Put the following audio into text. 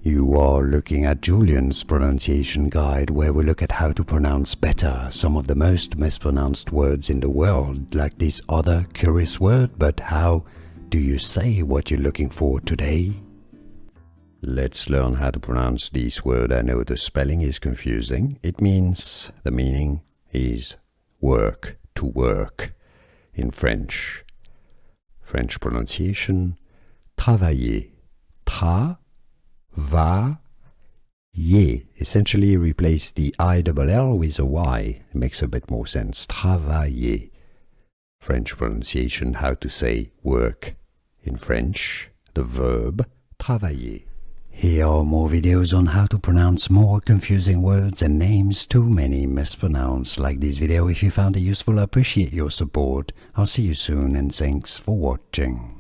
You are looking at Julian's pronunciation guide, where we look at how to pronounce better some of the most mispronounced words in the world, like this other curious word. But how do you say what you're looking for today? Let's learn how to pronounce this word. I know the spelling is confusing. It means, the meaning is work, to work in French. French pronunciation, travailler. Travailler. Essentially replace the I-double-L with a Y. It makes a bit more sense. Travailler. French pronunciation, how to say work in French. The verb travailler. Here are more videos on how to pronounce more confusing words and names too many mispronounced. Like this video if you found it useful. I appreciate your support. I'll see you soon and thanks for watching.